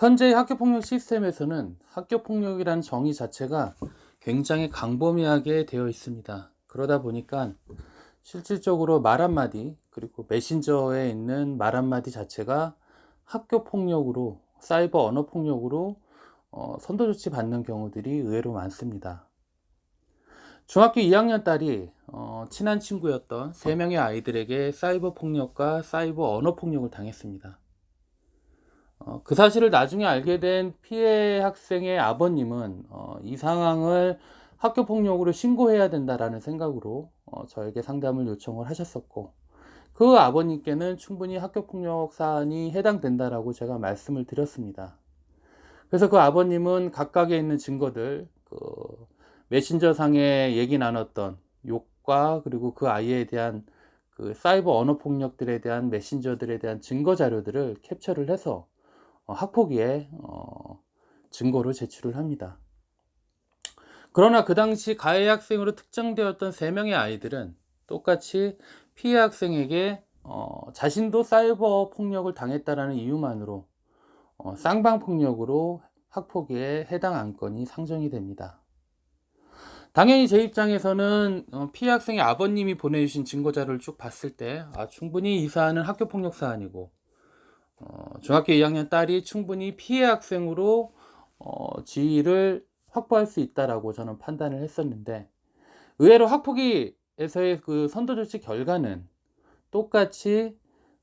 현재의 학교폭력 시스템에서는 학교폭력이라는 정의 자체가 굉장히 광범위하게 되어 있습니다. 그러다 보니까 실질적으로 말 한마디, 그리고 메신저에 있는 말 한마디 자체가 학교폭력으로, 사이버 언어폭력으로 선도조치 받는 경우들이 의외로 많습니다. 중학교 2학년 딸이 친한 친구였던 3명의 아이들에게 사이버 폭력과 사이버 언어 폭력을 당했습니다. 그 사실을 나중에 알게 된 피해 학생의 아버님은 이 상황을 학교 폭력으로 신고해야 된다라는 생각으로 저에게 상담을 요청을 하셨었고, 그 아버님께는 충분히 학교 폭력 사안이 해당된다라고 제가 말씀을 드렸습니다. 그래서 그 아버님은 각각에 있는 증거들, 메신저 상에 얘기 나눴던 욕과, 그리고 그 아이에 대한 그 사이버 언어 폭력들에 대한 메신저들에 대한 증거 자료들을 캡처를 해서 학폭위에 증거로 제출을 합니다. 그러나 그 당시 가해 학생으로 특정되었던 3명의 아이들은 똑같이 피해 학생에게 자신도 사이버 폭력을 당했다라는 이유만으로 쌍방폭력으로 학폭위에 해당 안건이 상정이 됩니다. 당연히 제 입장에서는 피해 학생의 아버님이 보내주신 증거자료를 쭉 봤을 때 충분히 이 사안은 학교폭력 사안이고, 중학교 2학년 딸이 충분히 피해 학생으로 지위를 확보할 수 있다라고 저는 판단을 했었는데, 의외로 학폭위에서의 그 선도조치 결과는 똑같이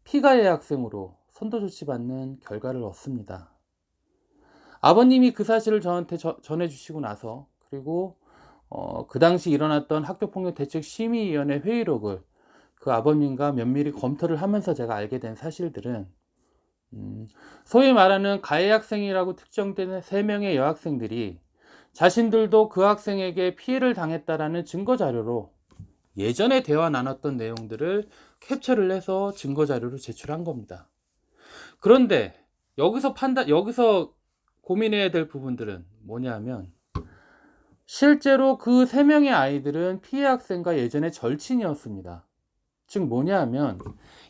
피가해 학생으로 선도조치 받는 결과를 얻습니다. 아버님이 그 사실을 저한테 전해주시고 나서, 그리고 그 당시 일어났던 학교폭력대책심의위원회 회의록을 그 아버님과 면밀히 검토를 하면서 제가 알게 된 사실들은, 소위 말하는 가해 학생이라고 특정되는 3명의 여학생들이 자신들도 그 학생에게 피해를 당했다라는 증거 자료로 예전에 대화 나눴던 내용들을 캡처를 해서 증거 자료로 제출한 겁니다. 그런데 여기서 고민해야 될 부분들은 뭐냐면, 실제로 그 3명의 아이들은 피해 학생과 예전에 절친이었습니다. 즉 뭐냐 하면,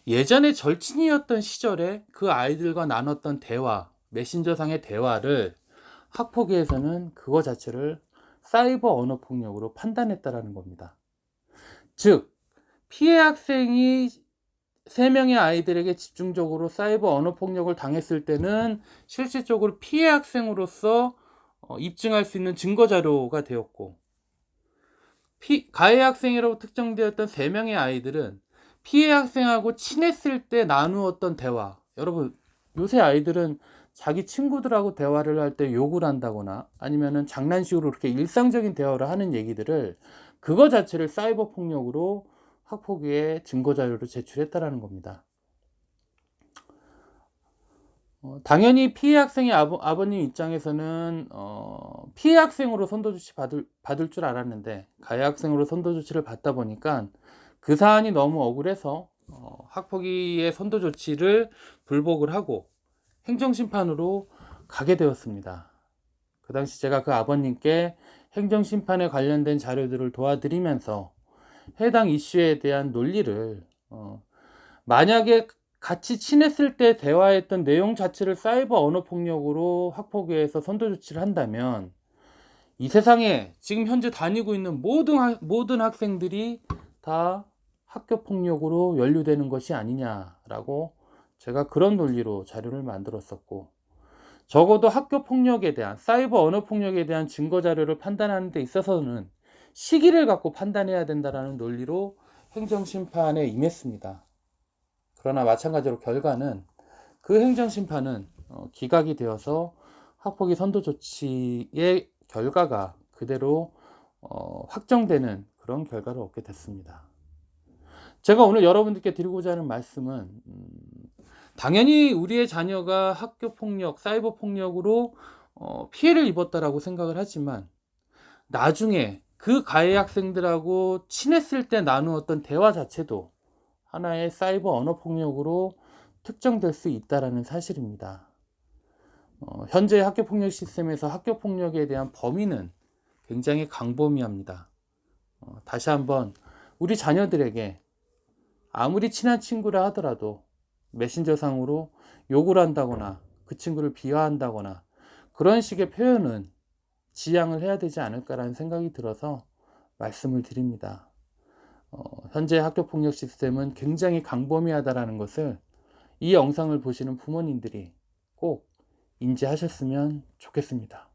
예전에 절친이었던 시절에 그 아이들과 나눴던 대화, 메신저상의 대화를 학폭위에서는 그거 자체를 사이버 언어 폭력으로 판단했다라는 겁니다. 즉 피해 학생이 3명의 아이들에게 집중적으로 사이버 언어 폭력을 당했을 때는 실질적으로 피해 학생으로서 입증할 수 있는 증거 자료가 되었고, 가해 학생이라고 특정되었던 3명의 아이들은 피해 학생하고 친했을 때 나누었던 대화, 여러분 요새 아이들은 자기 친구들하고 대화를 할 때 욕을 한다거나 아니면은 장난식으로 이렇게 일상적인 대화를 하는 얘기들을, 그거 자체를 사이버 폭력으로 학폭위에 증거 자료를 제출했다라는 겁니다. 당연히 피해 학생의 아버님 입장에서는 피해 학생으로 선도조치 받을 줄 알았는데, 가해 학생으로 선도조치를 받다 보니까 그 사안이 너무 억울해서 학폭위의 선도조치를 불복을 하고 행정심판으로 가게 되었습니다. 그 당시 제가 그 아버님께 행정심판에 관련된 자료들을 도와드리면서 해당 이슈에 대한 논리를, 만약에 같이 친했을 때 대화했던 내용 자체를 사이버 언어 폭력으로 학폭위에서 선도조치를 한다면 이 세상에 지금 현재 다니고 있는 모든 학생들이 다 학교 폭력으로 연루되는 것이 아니냐라고 제가 그런 논리로 자료를 만들었었고, 적어도 학교 폭력에 대한, 사이버 언어 폭력에 대한 증거 자료를 판단하는 데 있어서는 시기를 갖고 판단해야 된다라는 논리로 행정심판에 임했습니다. 그러나 마찬가지로 결과는, 그 행정심판은 기각이 되어서 학폭위 선도조치의 결과가 그대로 확정되는 그런 결과를 얻게 됐습니다. 제가 오늘 여러분들께 드리고자 하는 말씀은, 당연히 우리의 자녀가 학교폭력, 사이버폭력으로 피해를 입었다라고 생각을 하지만, 나중에 그 가해 학생들하고 친했을 때 나누었던 대화 자체도 하나의 사이버 언어폭력으로 특정될 수 있다는 사실입니다. 현재 학교폭력 시스템에서 학교폭력에 대한 범위는 굉장히 광범위합니다. 다시 한번 우리 자녀들에게 아무리 친한 친구라 하더라도 메신저상으로 욕을 한다거나 그 친구를 비하한다거나 그런 식의 표현은 지양을 해야 되지 않을까라는 생각이 들어서 말씀을 드립니다. 현재 학교폭력 시스템은 굉장히 광범위하다라는 것을 이 영상을 보시는 부모님들이 꼭 인지하셨으면 좋겠습니다.